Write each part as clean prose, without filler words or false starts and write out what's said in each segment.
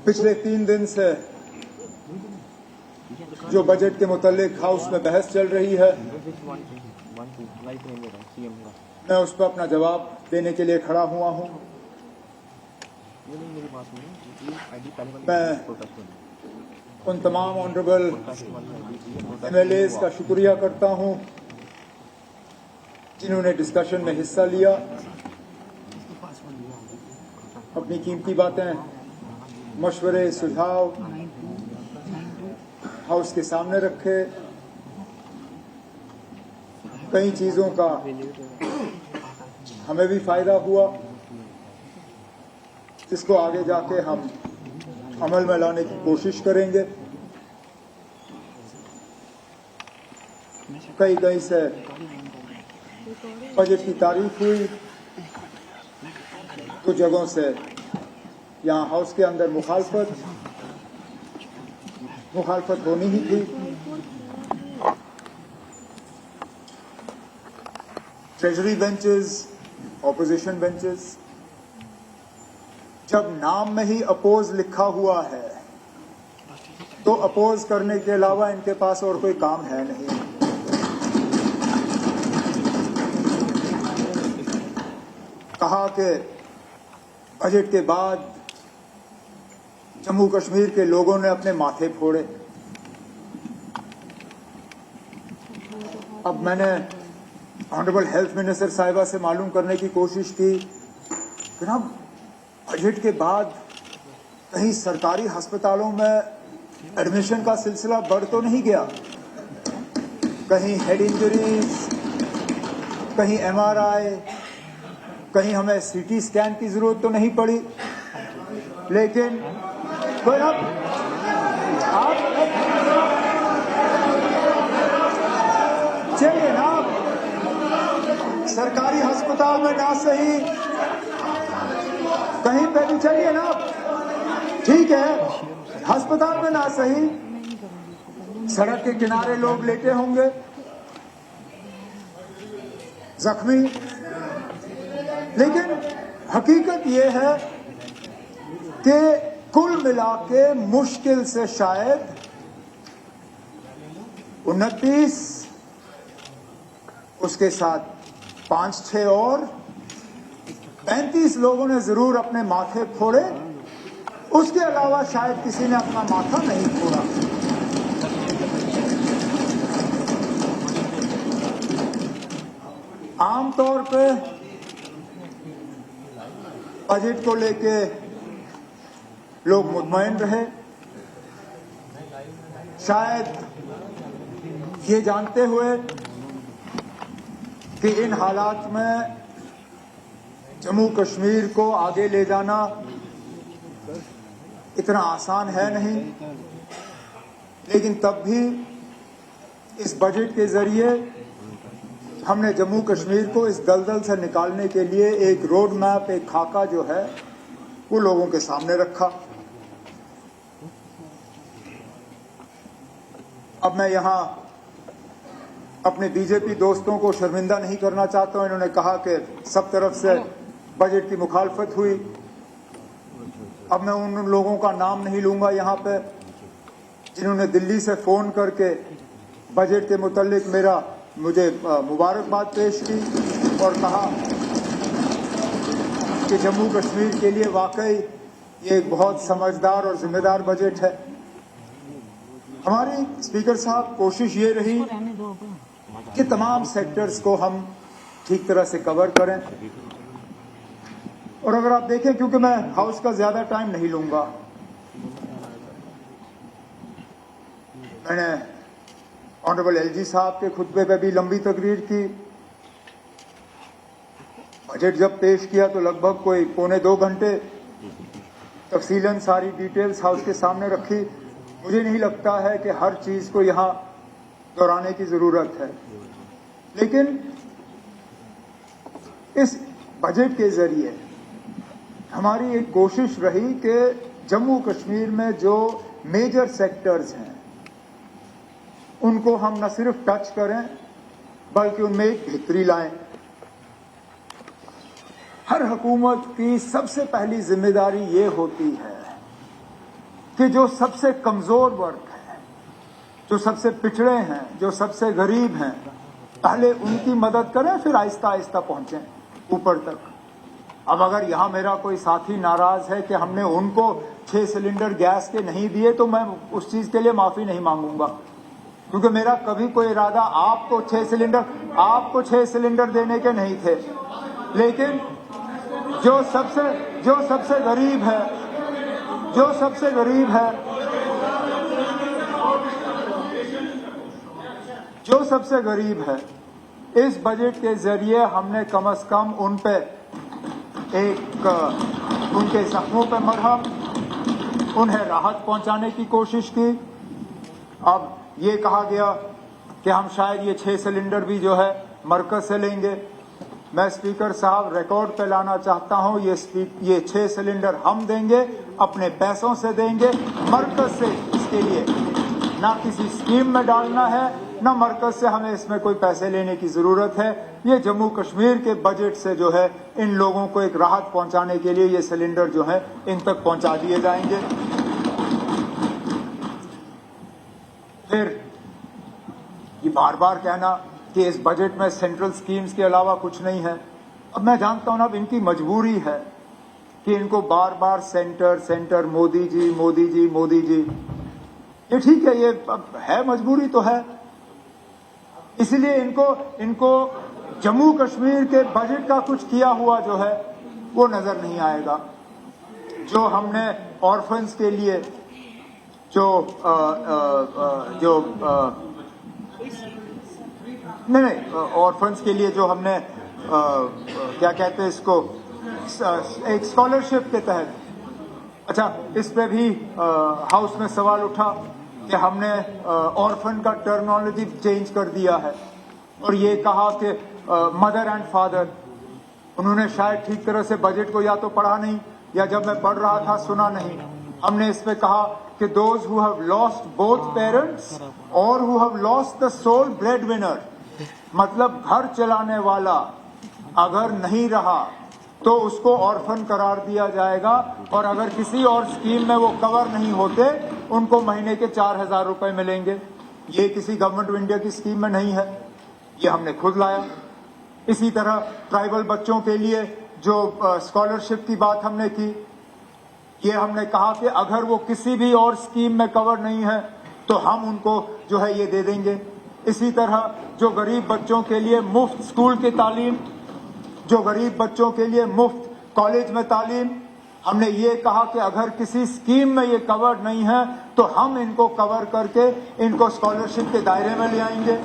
पिछले 3 दिन से जो बजट के मुतालिक हाउस में बहस चल रही है, मैं उस पर अपना जवाब देने के लिए खड़ा हुआ हूं। मैं उन तमाम ऑनरेबल MLAs का शुक्रिया करता हूं जिन्होंने डिस्कशन में हिस्सा लिया, अपनी कीमती बातें, मशवरे, सुझाव हाउस के सामने रखे। कई चीजों का हमें भी फायदा हुआ, जिसको आगे जाके हम अमल में लाने की कोशिश करेंगे। कई से बजट की तारीफ हुई, कुछ जगहों से यहाँ हाउस के अंदर मुखालफत होनी ही थी। ट्रेजरी बेंचेस, ऑपोजिशन बेंचेस, जब नाम में ही अपोज लिखा हुआ है तो अपोज करने के अलावा इनके पास और कोई काम है नहीं। कहा कि बजट के बाद जम्मू कश्मीर के लोगों ने अपने माथे फोड़े। अब मैंने ऑनरेबल हेल्थ मिनिस्टर साहिबा से मालूम करने की कोशिश की कि ना बजट के बाद कहीं सरकारी अस्पतालों में एडमिशन का सिलसिला बढ़ तो नहीं गया, कहीं हेड इंजरीज, कहीं MRI, कहीं हमें CT स्कैन की जरूरत तो नहीं पड़ी। लेकिन फिर अब आप चलिए ना, सरकारी अस्पताल में ना सही, कहीं पे भी चलिए ना, ठीक है, अस्पताल में ना सही, सड़क के किनारे लोग लेटे होंगे जख्मी। लेकिन हकीकत यह है कि कुल मिला के मुश्किल से शायद 29, उसके साथ 5-6 और 35 लोगों ने जरूर अपने माथे फोड़े। उसके अलावा शायद किसी ने अपना माथा नहीं फोड़ा। आमतौर पे बजट को लेके लोग मुतमईन रहे, शायद ये जानते हुए कि इन हालात में जम्मू कश्मीर को आगे ले जाना इतना आसान है नहीं। लेकिन तब भी इस बजट के जरिए हमने जम्मू कश्मीर को इस दलदल से निकालने के लिए एक रोड मैप, एक खाका जो है वो लोगों के सामने रखा। अब मैं यहां अपने बीजेपी दोस्तों को शर्मिंदा नहीं करना चाहता हूं। इन्होंने कहा कि सब तरफ से बजट की मुखालफत हुई। अब मैं उन लोगों का नाम नहीं लूंगा यहां पे जिन्होंने दिल्ली से फोन करके बजट के मुतालिक मुझे मुबारकबाद पेश की और कहा कि जम्मू कश्मीर के लिए वाकई ये एक बहुत समझदार और जिम्मेदार बजट है। हमारी स्पीकर साहब कोशिश ये रही कि तमाम सेक्टर्स को हम ठीक तरह से कवर करें। और अगर आप देखें, क्योंकि मैं हाउस का ज्यादा टाइम नहीं लूंगा, मैंने ऑनरेबल LG साहब के खुतबे पे भी लंबी तकरीर की। बजट जब पेश किया तो लगभग कोई 1.25 घंटे तफसीलन सारी डिटेल्स हाउस के सामने रखी। मुझे नहीं लगता है कि हर चीज को यहां दोहराने की जरूरत है, लेकिन इस बजट के जरिए हमारी एक कोशिश रही कि जम्मू कश्मीर में जो मेजर सेक्टर्स हैं उनको हम न सिर्फ टच करें बल्कि उनमें एक बेहतरी लाएं। हर हुकूमत की सबसे पहली जिम्मेदारी ये होती है कि जो सबसे कमजोर वर्ग है, जो सबसे पिछड़े हैं, जो सबसे गरीब हैं, पहले उनकी मदद करें, फिर आहिस्ता आहिस्ता पहुंचें ऊपर तक। अब अगर यहां मेरा कोई साथी नाराज है कि हमने उनको 6 सिलेंडर गैस के नहीं दिए, तो मैं उस चीज के लिए माफी नहीं मांगूंगा, क्योंकि मेरा कभी कोई इरादा आपको 6 सिलेंडर देने के नहीं थे। लेकिन जो सबसे गरीब है, जो सबसे गरीब है, इस बजट के जरिए हमने कम से कम उन पे उनके जख्मों पे मरहम, उन्हें राहत पहुंचाने की कोशिश की। अब ये कहा गया कि हम शायद ये 6 सिलेंडर भी जो है मरकज से लेंगे। मैं स्पीकर साहब रिकॉर्ड पे लाना चाहता हूं, ये 6 सिलेंडर हम देंगे, अपने पैसों से देंगे, मरकज से इसके लिए ना किसी स्कीम में डालना है, ना मरकज से हमें इसमें कोई पैसे लेने की जरूरत है। ये जम्मू कश्मीर के बजट से जो है इन लोगों को एक राहत पहुंचाने के लिए ये सिलेंडर जो है इन तक पहुंचा दिए जाएंगे। फिर ये बार बार कहना कि इस बजट में सेंट्रल स्कीम्स के अलावा कुछ नहीं है। अब मैं जानता हूं ना, अब इनकी मजबूरी है कि इनको बार बार सेंटर, मोदी जी। ये ठीक है, ये अब है, मजबूरी तो है। इसलिए इनको जम्मू कश्मीर के बजट का कुछ किया हुआ जो है वो नजर नहीं आएगा। जो हमने ऑर्फन्स के लिए ऑर्फन्स के लिए जो हमने क्या कहते हैं इसको, एक स्कॉलरशिप के तहत, अच्छा, इस पे भी हाउस में सवाल उठा कि हमने ऑर्फन का टर्मिनोलॉजी चेंज कर दिया है और ये कहा कि मदर एंड फादर। उन्होंने शायद ठीक तरह से बजट को या तो पढ़ा नहीं, या जब मैं पढ़ रहा था सुना नहीं। हमने इस पे कहा कि those who have lost both parents और who have lost the sole breadwinner, मतलब घर चलाने वाला अगर नहीं रहा तो उसको ऑर्फन करार दिया जाएगा, और अगर किसी और स्कीम में वो कवर नहीं होते उनको महीने के 4,000 रुपए मिलेंगे। ये किसी गवर्नमेंट ऑफ इंडिया की स्कीम में नहीं है, ये हमने खुद लाया। इसी तरह ट्राइबल बच्चों के लिए जो स्कॉलरशिप की बात हमने की, ये हमने कहा कि अगर वो किसी भी और स्कीम में कवर नहीं है तो हम उनको जो है ये दे देंगे। इसी तरह जो गरीब बच्चों के लिए मुफ्त स्कूल की तालीम, जो गरीब बच्चों के लिए मुफ्त कॉलेज में तालीम, हमने ये कहा कि अगर किसी स्कीम में ये कवर नहीं है तो हम इनको कवर करके इनको स्कॉलरशिप के दायरे में ले आएंगे।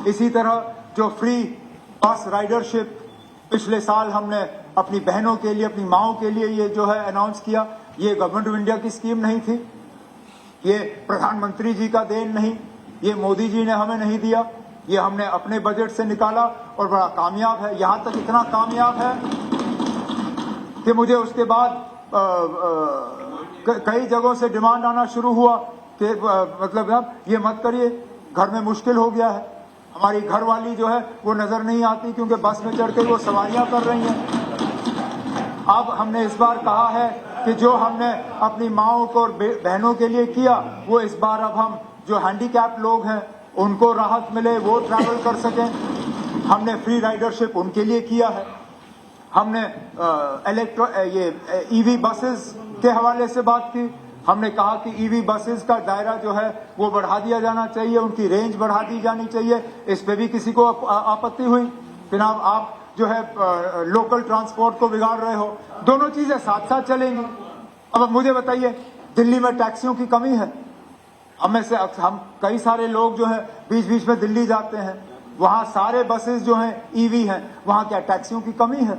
इसी तरह जो फ्री बस राइडरशिप पिछले साल हमने अपनी बहनों के लिए, अपनी माओं के लिए ये जो है अनाउंस किया, ये गवर्नमेंट ऑफ इंडिया की स्कीम नहीं थी, ये प्रधानमंत्री जी का देन नहीं, ये मोदी जी ने हमें नहीं दिया, ये हमने अपने बजट से निकाला और बड़ा कामयाब है। यहां तक इतना कामयाब है कि मुझे उसके बाद कई जगहों से डिमांड आना शुरू हुआ कि मतलब अब ये मत करिए, घर में मुश्किल हो गया है, हमारी घरवाली जो है वो नजर नहीं आती क्योंकि बस में चढ़ के वो सवारियां कर रही हैं। अब हमने इस बार कहा है कि जो हमने अपनी माओं को और बहनों के लिए किया, वो इस बार अब हम जो हैंडीकैप लोग हैं उनको राहत मिले, वो ट्रैवल कर सकें। हमने फ्री राइडरशिप उनके लिए किया है। हमने ईवी बसेस के हवाले से बात की। हमने कहा कि ईवी बसेस का दायरा जो है वो बढ़ा दिया जाना चाहिए, उनकी रेंज बढ़ा दी जानी चाहिए। इस पे भी किसी को आपत्ति हुई। जनाब, आप जो है लोकल ट्रांसपोर्ट को बिगाड़ रहे हो। दोनों चीजें साथ साथ चलेंगी। अब मुझे बताइए, दिल्ली में टैक्सियों की कमी है। हम कई सारे लोग जो है बीच बीच में दिल्ली जाते हैं, वहां सारे बसेस जो हैं ईवी हैं। वहां क्या टैक्सियों की कमी है?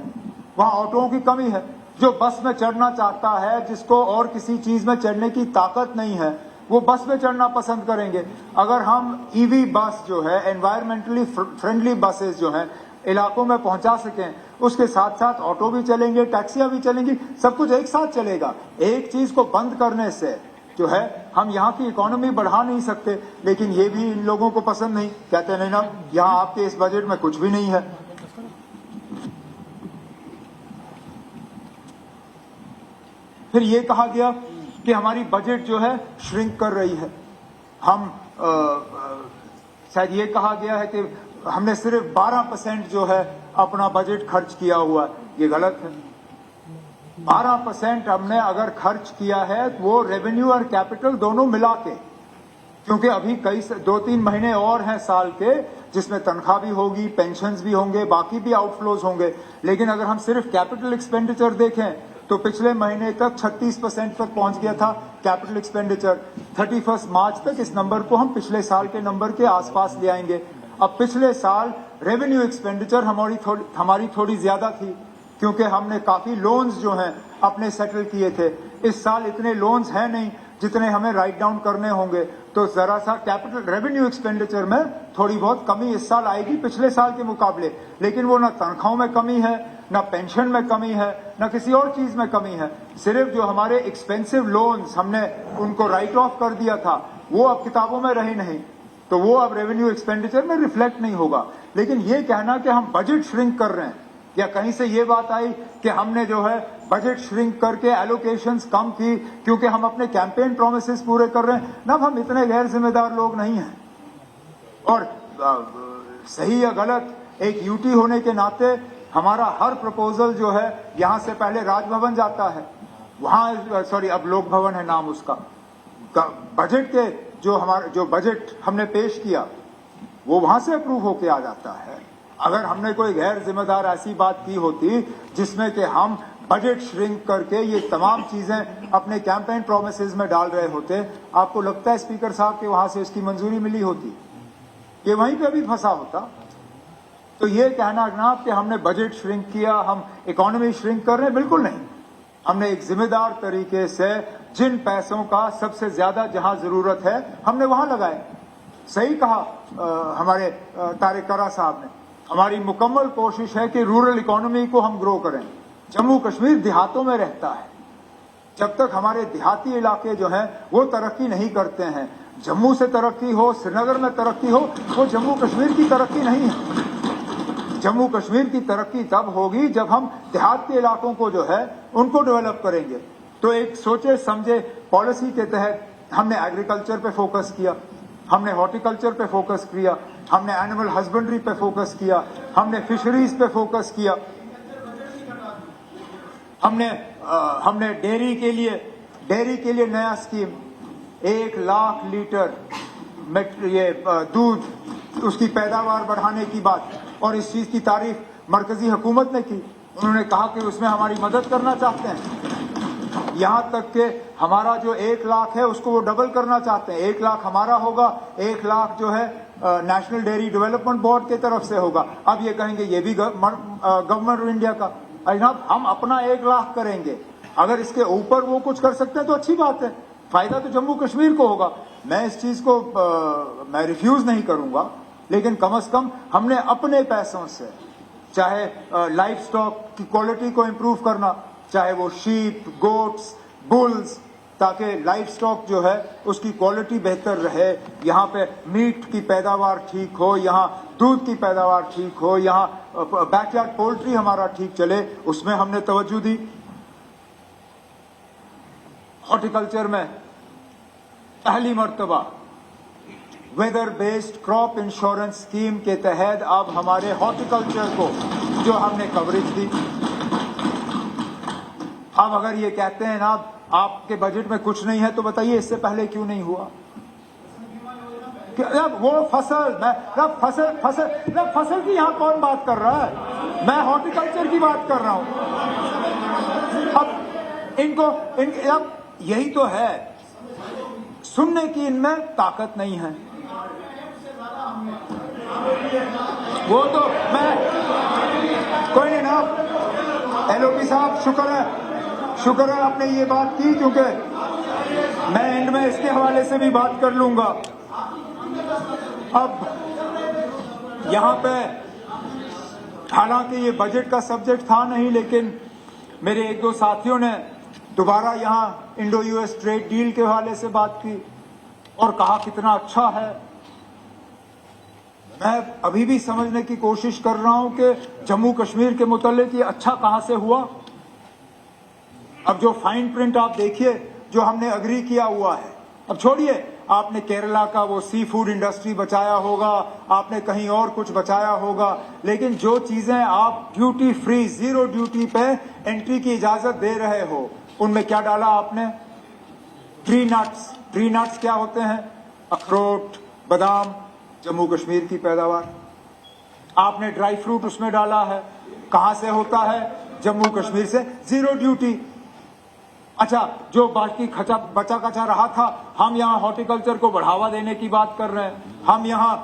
वहां ऑटोओं की कमी है? जो बस में चढ़ना चाहता है, जिसको और किसी चीज में चढ़ने की ताकत नहीं है, वो बस में चढ़ना पसंद करेंगे। अगर हम ईवी बस जो है, एनवायरमेंटली फ्रेंडली बसेस जो हैं इलाकों में पहुंचा सकें, उसके साथ साथ ऑटो भी चलेंगे, टैक्सियां भी चलेंगी, सब कुछ एक साथ चलेगा। एक चीज को बंद करने से जो है हम यहाँ की इकोनॉमी बढ़ा नहीं सकते। लेकिन ये भी इन लोगों को पसंद नहीं, कहते नहीं ना, यहाँ आपके इस बजट में कुछ भी नहीं है। फिर ये कहा गया कि हमारी बजट जो है श्रिंक कर रही है। हम शायद ये कहा गया है कि हमने सिर्फ 12% जो है अपना बजट खर्च किया हुआ है। ये गलत है। 12% हमने अगर खर्च किया है तो वो रेवेन्यू और कैपिटल दोनों मिला के, क्योंकि अभी कई 2-3 महीने और हैं साल के जिसमें तनख्वाह भी होगी, पेंशन्स भी होंगे, बाकी भी आउटफ्लोज होंगे। लेकिन अगर हम सिर्फ कैपिटल एक्सपेंडिचर देखें तो पिछले महीने तक 36% तक पहुंच गया था कैपिटल एक्सपेंडिचर। 31 मार्च तक इस नंबर को हम पिछले साल के नंबर के आसपास ले आएंगे। अब पिछले साल रेवेन्यू एक्सपेंडिचर हमारी थोड़ी ज्यादा थी, क्योंकि हमने काफी लोन्स जो हैं अपने सेटल किए थे। इस साल इतने लोन्स हैं नहीं जितने हमें राइट डाउन करने होंगे, तो जरा सा कैपिटल रेवेन्यू एक्सपेंडिचर में थोड़ी बहुत कमी इस साल आएगी पिछले साल के मुकाबले। लेकिन वो ना तनख्वाहों में कमी है, ना पेंशन में कमी है, ना किसी और चीज में कमी है। सिर्फ जो हमारे एक्सपेंसिव लोन्स हमने उनको राइट ऑफ कर दिया था वो अब किताबों में रहे नहीं, तो वो अब रेवेन्यू एक्सपेंडिचर में रिफ्लेक्ट नहीं होगा। लेकिन ये कहना कि हम बजट श्रिंक कर रहे हैं, या कहीं से ये बात आई कि हमने जो है बजट श्रिंक करके एलोकेशंस कम की क्योंकि हम अपने कैंपेन प्रोमिसेस पूरे कर रहे हैं, ना हम इतने गैर जिम्मेदार लोग नहीं हैं। और सही या गलत, एक यूटी होने के नाते हमारा हर प्रपोजल जो है यहां से पहले राजभवन जाता है, वहां अब लोक भवन है नाम उसका। बजट के जो बजट हमने पेश किया वो वहां से अप्रूव होके आ जाता है। अगर हमने कोई गैर जिम्मेदार ऐसी बात की होती जिसमें कि हम बजट श्रिंक करके ये तमाम चीजें अपने कैंपेन प्रोमिसेस में डाल रहे होते, आपको लगता है स्पीकर साहब के वहां से इसकी मंजूरी मिली होती? ये वहीं पे अभी फंसा होता। तो ये कहना ना कि हमने बजट श्रिंक किया, हम इकोनॉमी श्रिंक कर रहे हैं, बिल्कुल नहीं। हमने एक जिम्मेदार तरीके से जिन पैसों का सबसे ज्यादा जहां जरूरत है हमने वहां लगाए। सही कहा हमारे तारिक करा साहब ने, हमारी मुकम्मल कोशिश है कि रूरल इकोनॉमी को हम ग्रो करें। जम्मू कश्मीर देहातों में रहता है, जब तक हमारे देहाती इलाके जो हैं वो तरक्की नहीं करते हैं, जम्मू से तरक्की हो, श्रीनगर में तरक्की हो, वो जम्मू कश्मीर की तरक्की नहीं है। जम्मू कश्मीर की तरक्की तब होगी जब हम देहात के इलाकों को जो है उनको डेवलप करेंगे। तो एक सोचे समझे पॉलिसी के तहत हमने एग्रीकल्चर पे फोकस किया, हमने हॉर्टिकल्चर पे फोकस किया, हमने एनिमल हस्बेंड्री पे फोकस किया, हमने फिशरीज पे फोकस किया, हमने डेयरी के लिए नया स्कीम 1 लाख लीटर दूध उसकी पैदावार बढ़ाने की बात, और इस चीज की तारीफ मरकजी हुकूमत ने की। उन्होंने कहा कि उसमें हमारी मदद करना चाहते हैं, यहाँ तक कि हमारा जो 1 लाख है उसको वो डबल करना चाहते हैं। 1 लाख हमारा होगा, 1 लाख जो है नेशनल डेयरी डेवलपमेंट बोर्ड की तरफ से होगा। अब ये कहेंगे ये भी गवर्नमेंट ऑफ इंडिया का। जनाब हम अपना 1 लाख करेंगे, अगर इसके ऊपर वो कुछ कर सकते हैं तो अच्छी बात है, फायदा तो जम्मू कश्मीर को होगा। मैं इस चीज को मैं रिफ्यूज नहीं करूंगा, लेकिन कम से कम हमने अपने पैसों से, चाहे लाइफ स्टॉक की क्वालिटी को इम्प्रूव करना, चाहे वो शीप, गोट्स, बुल्स, ताकि लाइफ स्टॉक जो है उसकी क्वालिटी बेहतर रहे, यहाँ पे मीट की पैदावार ठीक हो, यहाँ दूध की पैदावार ठीक हो, यहाँ बैकयार्ड पोल्ट्री हमारा ठीक चले, उसमें हमने तवज्जो दी। हॉर्टिकल्चर में पहली मर्तबा weather based crop insurance scheme के तहत अब हमारे हॉर्टिकल्चर को जो हमने कवरेज दी। अब अगर ये कहते हैं ना आपके बजट में कुछ नहीं है, तो बताइए इससे पहले क्यों नहीं हुआ? वो फसल की यहाँ कौन बात कर रहा है? मैं हॉर्टिकल्चर की बात कर रहा हूं। अब यही तो है, सुनने की इनमें ताकत नहीं है। वो तो मैं कोई नहीं ना, एलओपी साहब शुक्र है आपने ये बात की, क्योंकि मैं एंड में इसके हवाले से भी बात कर लूंगा। अब यहां पे हालांकि ये बजट का सब्जेक्ट था नहीं, लेकिन मेरे 1-2 साथियों ने दोबारा यहां इंडो यूएस ट्रेड डील के हवाले से बात की और कहा कितना अच्छा है। मैं अभी भी समझने की कोशिश कर रहा हूं कि जम्मू कश्मीर के मुतालिक ये अच्छा कहां से हुआ। अब जो फाइन प्रिंट आप देखिए, जो हमने अग्री किया हुआ है, अब छोड़िए आपने केरला का वो सी फूड इंडस्ट्री बचाया होगा, आपने कहीं और कुछ बचाया होगा, लेकिन जो चीजें आप ड्यूटी फ्री, जीरो ड्यूटी पे एंट्री की इजाजत दे रहे हो, उनमें क्या डाला आपने? Tree nuts. ट्री नट्स क्या होते हैं? अखरोट, बादाम, जम्मू कश्मीर की पैदावार। आपने ड्राई फ्रूट उसमें डाला है, कहां से होता है? जम्मू कश्मीर से, जीरो ड्यूटी। अच्छा, जो बाकी बचा कचा रहा था, हम यहाँ हॉर्टिकल्चर को बढ़ावा देने की बात कर रहे हैं, हम यहाँ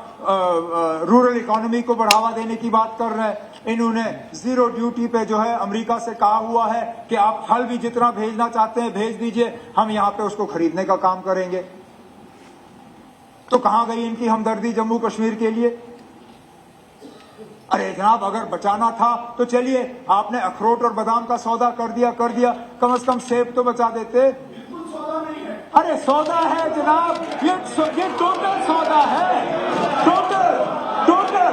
रूरल इकोनॉमी को बढ़ावा देने की बात कर रहे हैं। इन्होंने जीरो ड्यूटी पे जो है अमेरिका से कहा हुआ है कि आप फल भी जितना भेजना चाहते हैं भेज दीजिए, हम यहाँ पे उसको खरीदने का काम करेंगे। तो कहां गई इनकी हमदर्दी जम्मू कश्मीर के लिए? अरे जनाब, अगर बचाना था तो चलिए, आपने अखरोट और बादाम का सौदा कर दिया, कम से कम सेब तो बचा देते। अरे सौदा है जनाब, ये टोटल सौदा है, टोटल टोटल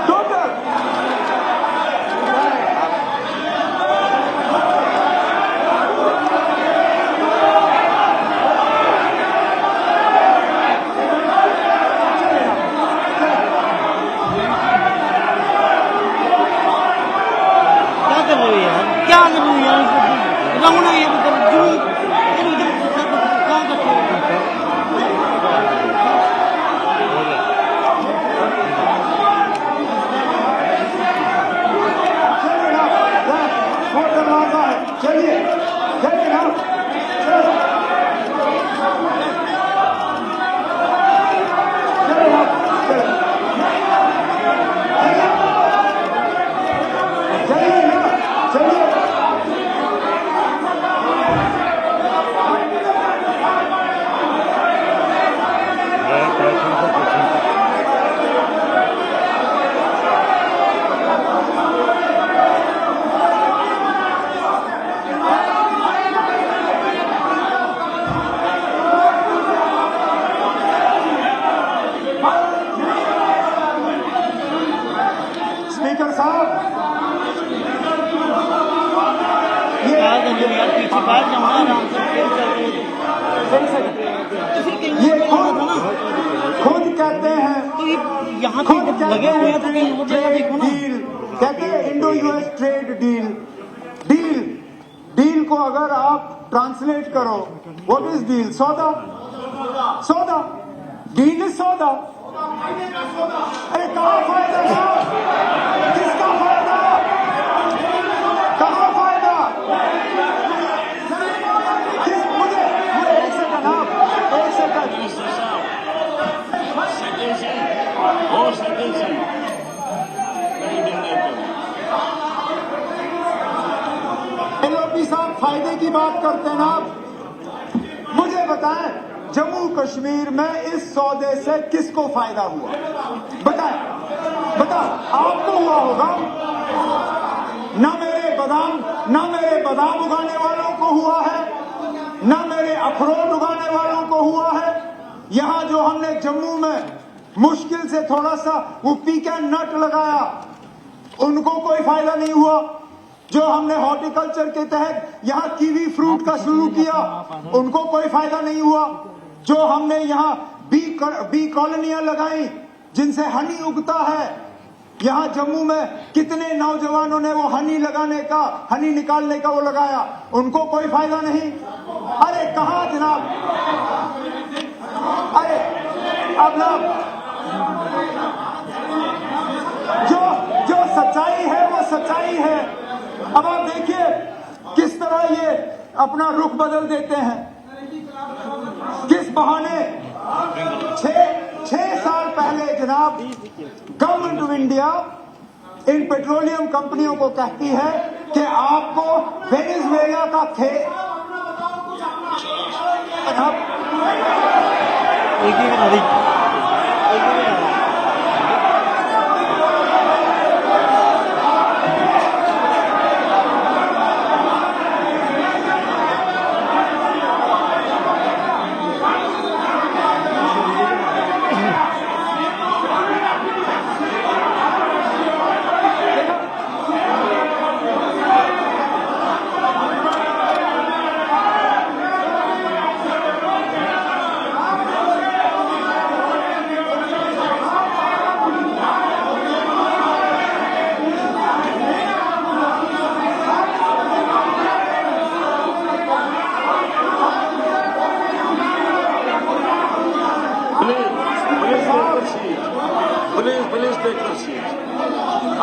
टोटल। क्या कर रहे हो यार? लाऊना ये क्या करते हो? चलिए स्पीकर साहब, यार पीछे बाहर जाऊंगा आराम से, खुद कहते हैं, तो यहाँ पे लगे हुए हैं तो कहीं वो जगह देखो ना। कहते हैं Indo US trade deal. Deal को अगर आप ट्रांसलेट करो, व्हाट इज डील? सौदा। डील इज सौदा। अरे कहाँ फायदा साहब? किसका फायदा? कहाँ फायदा? मुझे एक सेकंड, आप एक सेकंड। एलओपी साहब फायदे की बात करते हैं ना आप। मुझे बताएं, जम्मू कश्मीर में इस सौदे से किसको फायदा हुआ? बताएं, आपको हुआ होगा ना? मेरे बादाम उगाने वालों को हुआ है, ना मेरे अखरोट उगाने वालों को हुआ है। यहां जो हमने जम्मू में मुश्किल से थोड़ा सा वो पीकन नट लगाया, उनको कोई फायदा नहीं हुआ। जो हमने हॉर्टिकल्चर के तहत यहाँ कीवी फ्रूट का शुरू किया, उनको कोई फायदा नहीं हुआ। जो हमने यहाँ बी कॉलोनियां लगाई जिनसे हनी उगता है, यहाँ जम्मू में कितने नौजवानों ने वो हनी निकालने का वो लगाया, उनको कोई फायदा नहीं। अरे कहाँ जनाब? अरे अब ना, जो सच्चाई है वो सच्चाई है। अब आप देखिए किस तरह ये अपना रुख बदल देते हैं, किस बहाने। 6 साल पहले जनाब government of India in petroleum कंपनियों को कहती है कि आपको वेनेजुएला का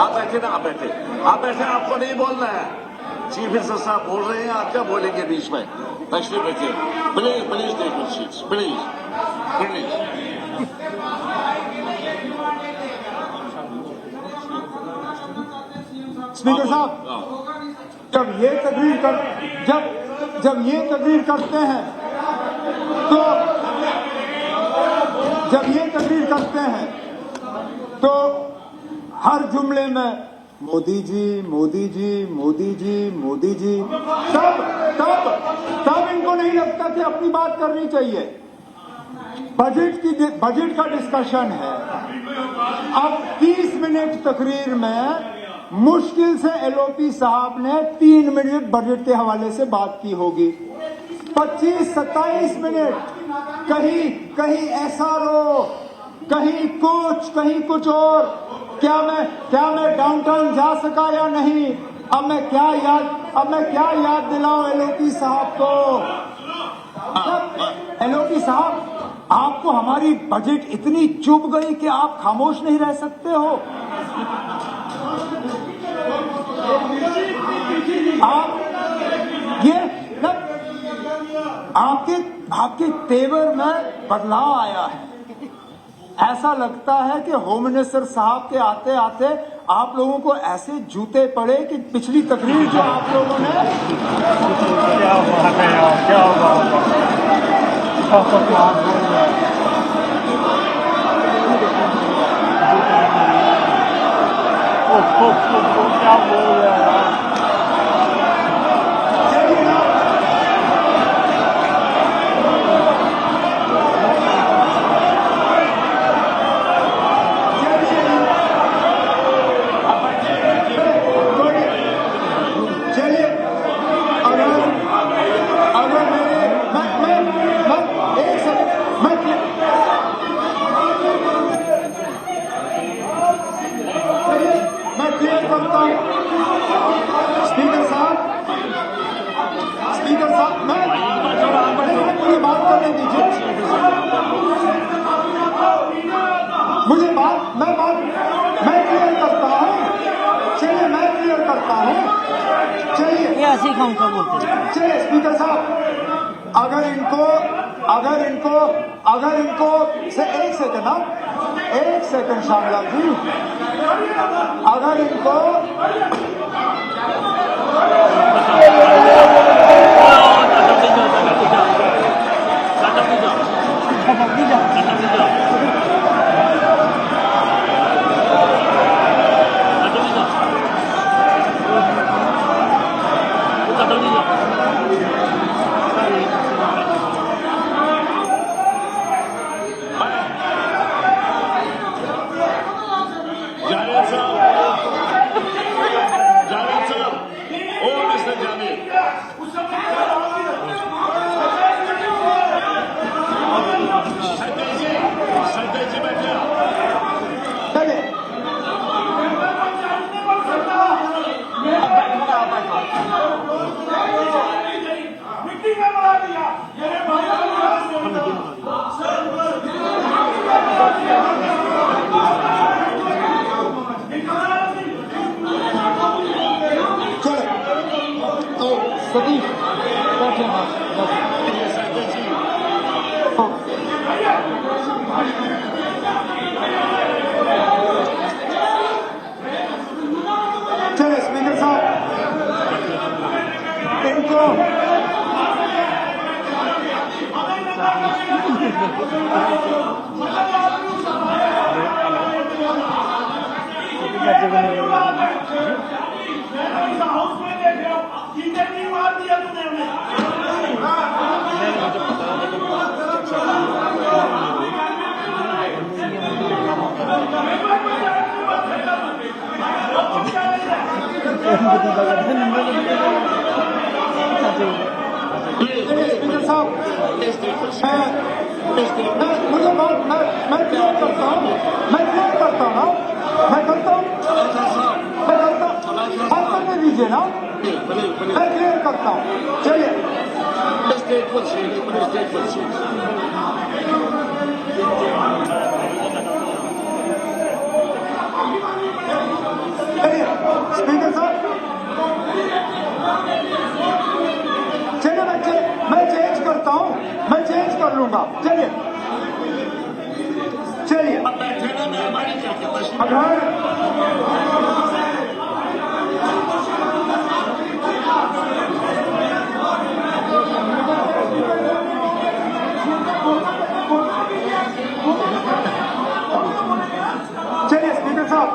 आप बैठे ना, आप बैठे, आपको नहीं बोलना है। चीफ मिनिस्टर साहब बोल रहे हैं, आप क्या बोलेंगे बीच में? तशरीफ रखिए, please please take your seats, please please. Speaker साहब, जब ये तकरीर करते हैं तो हर जुमले में मोदी जी मोदी जी मोदी जी मोदी जी, तब इनको नहीं लगता कि अपनी बात करनी चाहिए। बजट का डिस्कशन है। अब 30 मिनट तकरीर में मुश्किल से एलओपी साहब ने 3 मिनट बजट के हवाले से बात की होगी। 25-27 मिनट कहीं SRO, कहीं कुछ और। क्या मैं डाउनटाउन जा सका या नहीं? अब मैं क्या याद दिलाऊं एलओपी साहब को? एलओपी साहब, आपको हमारी बजट इतनी चुभ गई कि आप खामोश नहीं रह सकते हो? आपके तेवर में बदलाव आया है। ऐसा लगता है कि होम मिनिस्टर साहब के आते आते आप लोगों को ऐसे जूते पड़े कि पिछली तकरीर जो आप लोगों ने क्या बोल रहे हैं? स्पीकर साहब, मुझे बात करने दीजिए। मैं क्लियर करता हूँ। चलिए ये ऐसी कौन सा बोलते हैं? चलिए स्पीकर साहब, अगर इनको से एक सेकंड श्यामलाल जी, अगर इनको सतीश चले स्पीकर साहब, इनको मुझे मैं क्लियर करता हूँ करने दीजिए ना, मैं क्लियर करता हूँ। चलिए चलिए स्पीकर साहब, चलिए मैं चेंज करता हूं, मैं चेंज कर लूंगा। चलिए चलिए अब बैठे ना मेहरबानी करके तशरीफ अगर चलिए स्पीकर साहब,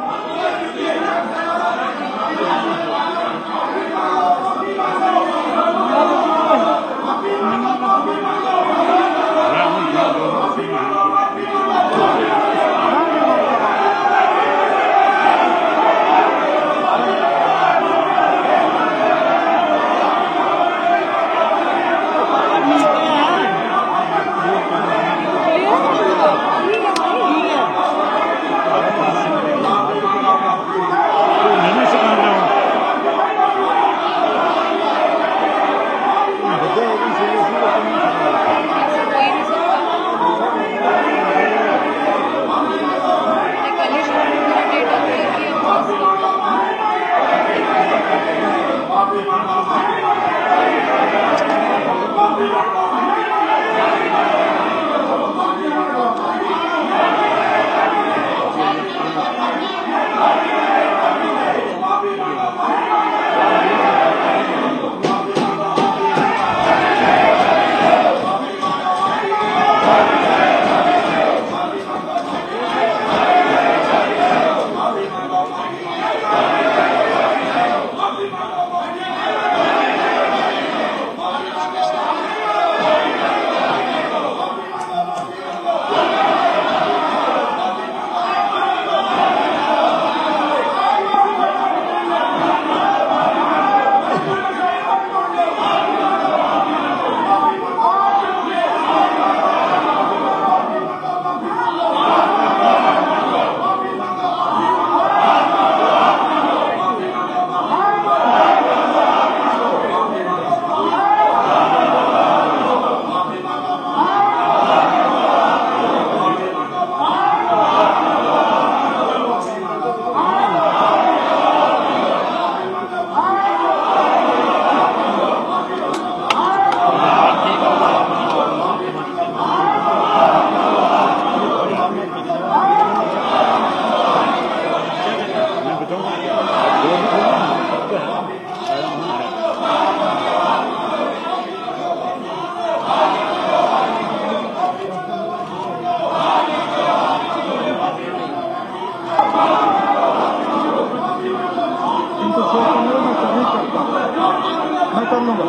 मैं कर लूंगा।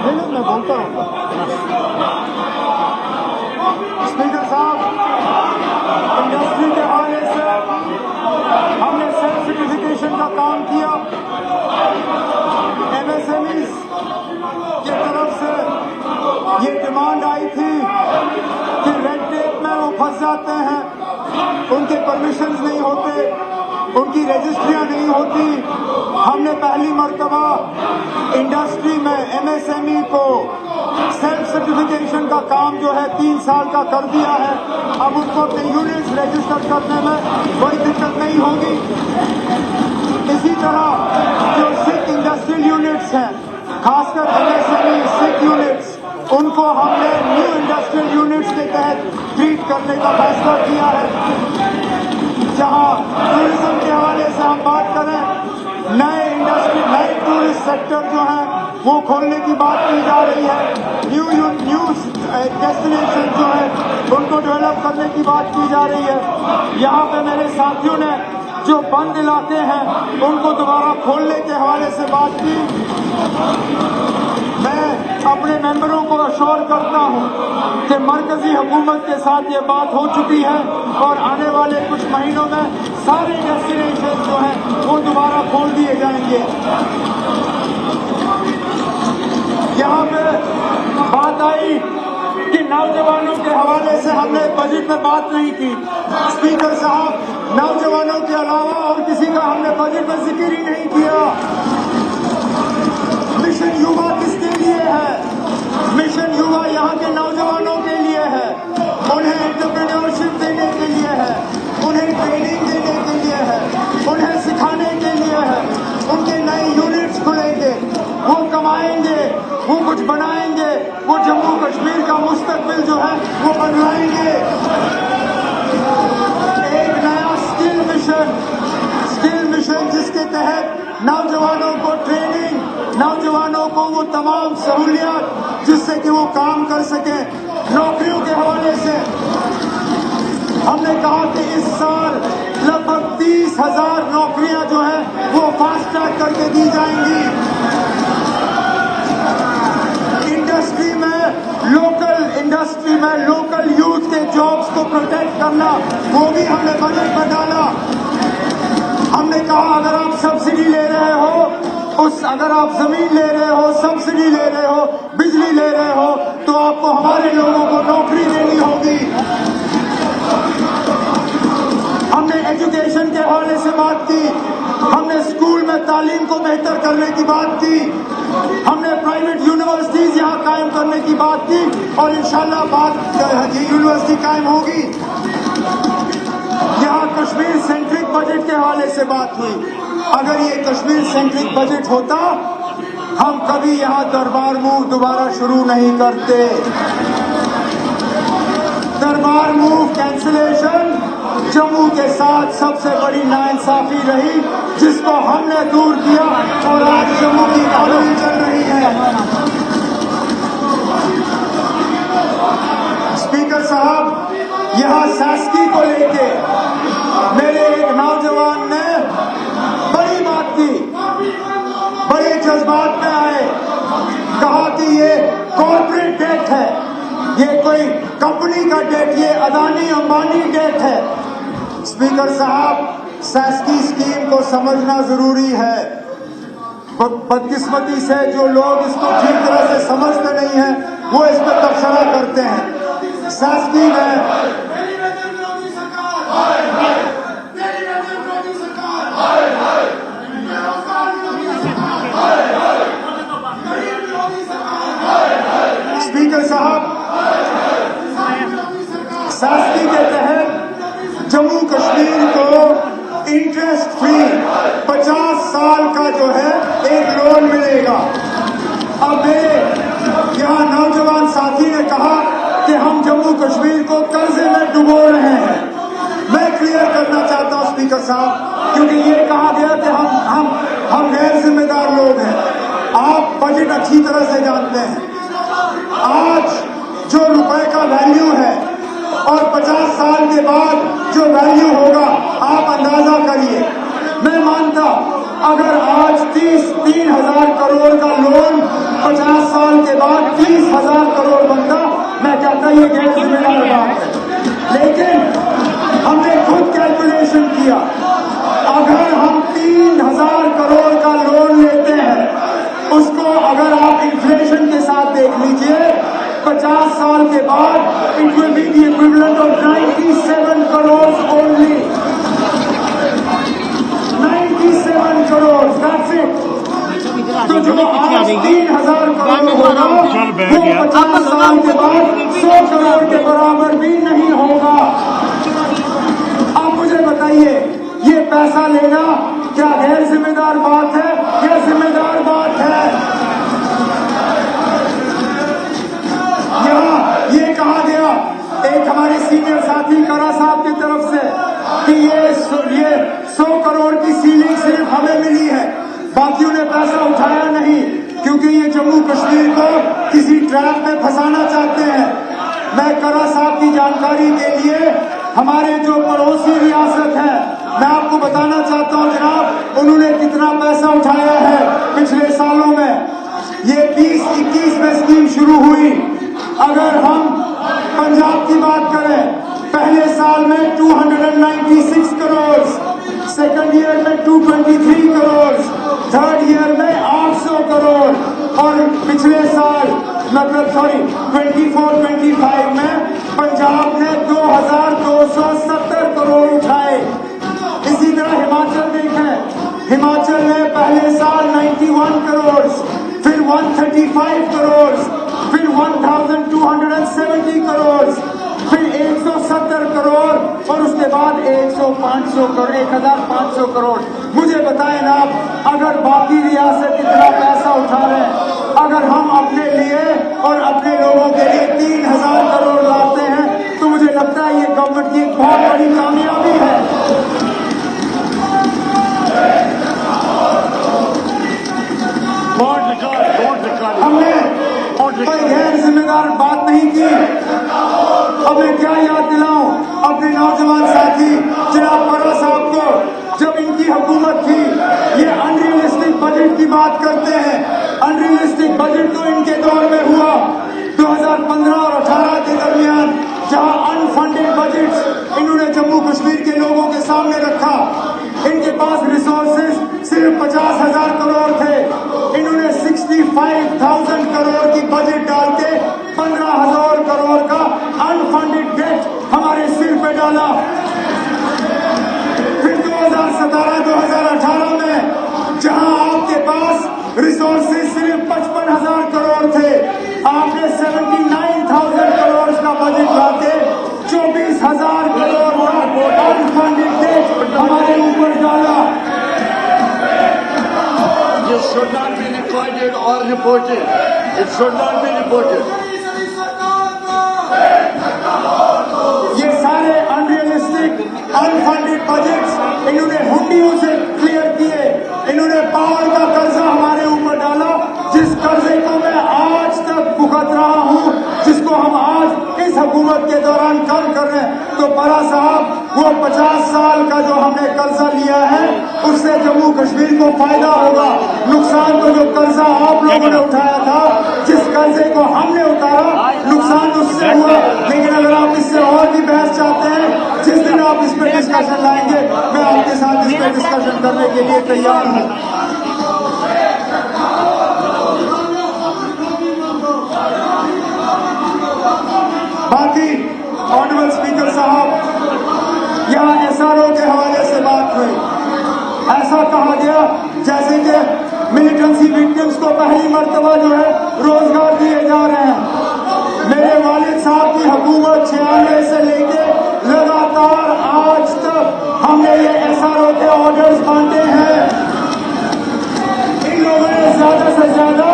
नहीं मैं बोलता रहूंगा। स्पीकर साहब, इंडस्ट्री के हवाले से हमने सेल्फ सर्टिफिकेशन का काम किया। एमएसएमईज की तरफ से ये डिमांड आई थी कि रेड टेप में वो फंस जाते हैं, उनके परमिशंस नहीं होते, उनकी रजिस्ट्रियां नहीं होती। हमने पहली मर्तबा इंडस्ट्री में एमएसएमई को सेल्फ सर्टिफिकेशन का काम जो है 3 साल का कर दिया है। अब उनको अपने यूनिट्स रजिस्टर करने में कोई दिक्कत नहीं होगी। इसी तरह जो सिख इंडस्ट्रियल यूनिट्स हैं, खासकर एमएसएमई सिख यूनिट्स, उनको हमने न्यू इंडस्ट्रियल यूनिट्स के तहत ट्रीट करने का फैसला किया है। जहां टूरिज्म के हवाले से हम बात करें, नए इंडस्ट्री नए टूरिस्ट सेक्टर जो है वो खोलने की बात की जा रही है। न्यू डेस्टिनेशन जो है उनको डेवलप करने की बात की जा रही है। यहाँ पे मेरे साथियों ने जो बंद इलाके हैं उनको दोबारा खोलने के हवाले से बात की। मैं अपने मेंबरों को अश्योर करता हूं कि मरकजी हुकूमत के साथ ये बात हो चुकी है और आने वाले कुछ महीनों में सारे डेस्टिनेशन जो हैं वो दोबारा खोल दिए जाएंगे। यहाँ पे बात आई कि नौजवानों के हवाले से हमने बजट में बात नहीं की। स्पीकर साहब, नौजवानों के अलावा और किसी का हमने बजट में जिक्र ही नहीं किया। मिशन युवा किसके लिए है? मिशन युवा यहाँ के नौजवानों के लिए है। उन्हें एंटरप्रेन्योरशिप खुलेंगे, वो कमाएंगे, वो कुछ बनाएंगे, वो जम्मू कश्मीर का मुस्तकबिल जो है वो बनवाएंगे। एक नया स्किल मिशन जिसके तहत नौजवानों को ट्रेनिंग, नौजवानों को वो तमाम सहूलियत जिससे कि वो काम कर सके। नौकरियों के हवाले से हमने कहा कि इस साल लगभग 30,000 नौकरियां जो है वो फास्ट ट्रैक करके दी जाएंगी। इंडस्ट्री में लोकल यूथ के जॉब्स को प्रोटेक्ट करना, वो भी हमने बजट में डाला। हमने कहा अगर आप सब्सिडी ले रहे हो, अगर आप जमीन ले रहे हो, सब्सिडी ले रहे हो, बिजली ले रहे हो, तो आपको हमारे लोगों को नौकरी देनी होगी। हमने एजुकेशन के हवाले से बात की, हमने स्कूल में तालीम को बेहतर करने की बात की, हमने प्राइवेट यूनिवर्सिटीज यहाँ कायम करने की बात की और इंशाल्लाह ये यूनिवर्सिटी कायम होगी। यहाँ कश्मीर सेंट्रिक बजट के हवाले से बात हुई। अगर ये कश्मीर सेंट्रिक बजट होता, हम कभी यहाँ दरबार मूव दोबारा शुरू नहीं करते। दरबार मूव कैंसिलेशन जम्मू के साथ सबसे बड़ी नाइंसाफी रही, जिसको हमने दूर किया और आज जम्मू की इकॉनमी चल रही है। स्पीकर साहब, यहाँ शासकी को लेके मेरे एक नौजवान ने बड़ी बात की, बड़े जज्बात में आए, कहा कि ये कॉर्पोरेट डेट है, ये कोई कंपनी का डेट, ये अदानी अंबानी डेट है। स्पीकर साहब, शासकीय स्कीम को समझना जरूरी है। बदकिस्मती से जो लोग इसको ठीक तरह से समझते नहीं है, वो इस पर तबसरा करते हैं। शासकीय में स्पीकर साहब, शासकीय के तहत जम्मू कश्मीर को इंटरेस्ट फ्री 50 साल का जो है एक लोन मिलेगा। अब मेरे यहाँ नौजवान साथी ने कहा कि हम जम्मू कश्मीर को कर्जे में डुबो रहे हैं। मैं क्लियर करना चाहता हूँ स्पीकर साहब, क्योंकि ये कहा गया कि हम गैर जिम्मेदार लोग हैं। आप बजट अच्छी तरह से जानते हैं। आज जो रुपए का वैल्यू है और 50 साल के बाद जो वैल्यू होगा, आप अंदाजा करिए। मैं मानता अगर आज 3,000 करोड़ का लोन 50 साल के बाद 30,000 करोड़ बनता, मैं कहता ये गैर जिम्मेदार बात है। लेकिन हमने खुद कैलकुलेशन किया, अगर हम 3,000 करोड़ का लोन लेते हैं, उसको अगर आप इन्फ्लेशन के साथ देख लीजिए, 50 साल के बाद it will be the equivalent of 97 crore only. 97 crore, that's it. तो जो आज 3,000 करोड़ होगा, वो 50 साल के बाद 100 करोड़ के बराबर भी नहीं होगा। आप मुझे बताइए, ये पैसा लेना क्या गैर जिम्मेदार बात है या जिम्मेदार बात है? यहाँ ये कहा गया एक हमारे सीनियर साथी करा साहब की तरफ से कि ये 100 करोड़ की सीलिंग सिर्फ हमें मिली है, बाकियों ने पैसा उठाया नहीं, क्योंकि ये जम्मू कश्मीर को किसी ट्रैप में फंसाना चाहते हैं। मैं करा साहब की जानकारी के लिए हमारे जो पड़ोसी रियासत है, मैं आपको बताना चाहता हूं जनाब, उन्होंने कितना पैसा उठाया है पिछले सालों में। ये 2021 में स्कीम शुरू हुई। अगर हम पंजाब की बात करें, पहले साल में 296 करोड़, सेकंड ईयर में 223 करोड़, थर्ड ईयर में 800 करोड़ और पिछले साल 24-25 में पंजाब ने 2,270 करोड़ उठाए। इसी तरह हिमाचल देखें, हिमाचल ने पहले साल 91 करोड़, फिर 135 करोड़, फिर 1,270 करोड़, फिर 170 करोड़ और उसके बाद 1,500 करोड़। मुझे बताएं ना, अगर बाकी रियासत इतना कोई गैर जिम्मेदार बात नहीं की। अब मैं क्या याद दिलाऊं अपने नौजवान साथी जनाब परा साहब को, जब इनकी हुकूमत थी ये अनरियलिस्टिक बजट की बात करते हैं। अनरियलिस्टिक बजट तो इनके दौर में हुआ 2015 और 18 के दरमियान, जहां अनफंडेड बजट इन्होंने जम्मू कश्मीर के लोगों के सामने रखा। इनके पास रिसोर्सेज सिर्फ 50,000 करोड़ थे, इन्होंने 65,000 करोड़ की बजट डाल के 15,000 करोड़ का अनफंडेड डेट हमारे सिर पे डाला। फिर 2017-2018 में जहां आपके पास रिसोर्सेज सिर्फ 55,000 करोड़ थे, आपने 79,000 करोड़ का बजट लाके 24,000 करोड़ का अनफंडेड डेट हमारे ऊपर डाला। You should not be recorded or reported. It should not be reported. ये सारे अनरियलिस्टिक अनफंडेड बजट्स इन्होंने हुंडियों से क्लियर किए। इन्होंने पावर का कर्जा हमारे ऊपर डाला, जिस कर्जे को मैं आज तक भुगत रहा हूं, जिसको हम आज इस हुकूमत के दौरान कम कर रहे हैं। तो बड़ा साहब, वो 50 साल का जो हमने कर्जा लिया है उससे जम्मू कश्मीर को फायदा होगा। नुकसान तो जो कर्जा आप लोगों ने उठाया था, जिस कर्जे को हमने उतारा, नुकसान उससे हुआ। लेकिन अगर आप इससे और भी बहस चाहते हैं, जिस दिन आप इस पर डिस्कशन लाएंगे, मैं आपके साथ इस पर डिस्कशन करने के लिए तैयार हूं। बाकी ऑनरेबल स्पीकर साहब, यहाँ एसआरओ के हवाले से बात हुई। ऐसा कहा गया जैसे कि मिलिटेंसी विक्टिम्स को पहली मर्तबा जो है रोजगार दिए जा रहे हैं। मेरे वालिद साहब की हुकूमत 96 से लेके लगातार आज तक हमने ये एसआरओ के ऑर्डर्स बांटे हैं। इन लोगों ने ज्यादा से ज्यादा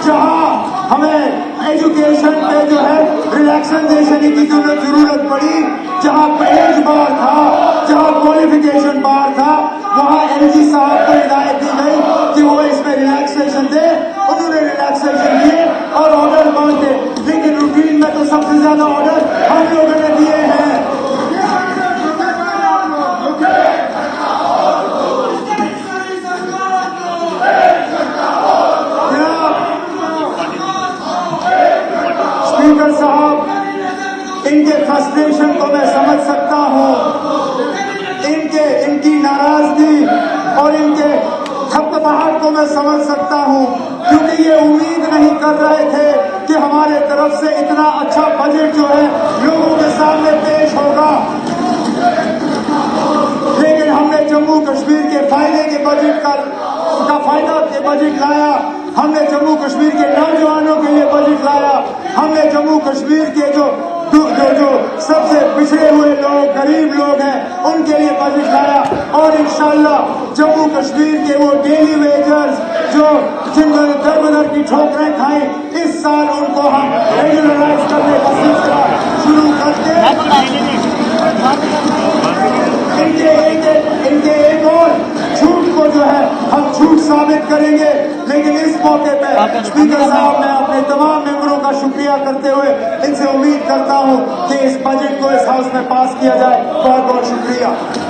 जहां हमें एजुकेशन पे जो है रिलैक्सेशन की जरूरत पड़ी, जहां एज बार था, जहां क्वालिफिकेशन बार था, वहां एलजी साहब को हिदायत दी गई कि वो इसमें रिलैक्सेशन दे। उन्होंने रिलैक्सेशन दिए और ऑर्डर बांटे, लेकिन रूटीन में तो सबसे ज्यादा ऑर्डर हम लोगों ने दिए हैं। स्पीकर साहब, इनके फ्रस्ट्रेशन को मैं समझ सकता हूं, इनकी नाराजगी और इनके थपथपाहट को मैं समझ सकता हूं, क्योंकि ये उम्मीद नहीं कर रहे थे कि हमारे तरफ से इतना अच्छा बजट जो है लोगों के सामने पेश होगा। लेकिन हमने जम्मू कश्मीर के फायदे के बजट का फायदा के बजट लाया, हमने जम्मू कश्मीर के नौजवानों के लिए बजट लाया, हमने जम्मू कश्मीर के जो सबसे पिछड़े हुए लोग, गरीब लोग हैं, उनके लिए बजट लाया। और इंशाल्लाह जम्मू कश्मीर के वो डेली वेजर्स जो जिन्होंने दर बदर की ठोकरें खाई, इस साल उनको हम रेगुलराइज करने का सिलसिला शुरू करके इनके एक और झूठ को जो है हम झूठ साबित करेंगे। लेकिन इस मौके पे स्पीकर साहब, मैं अपने तमाम मेंबरों का शुक्रिया करते हुए इनसे उम्मीद करता हूं कि इस बजट को इस हाउस में पास किया जाए। बहुत बहुत शुक्रिया।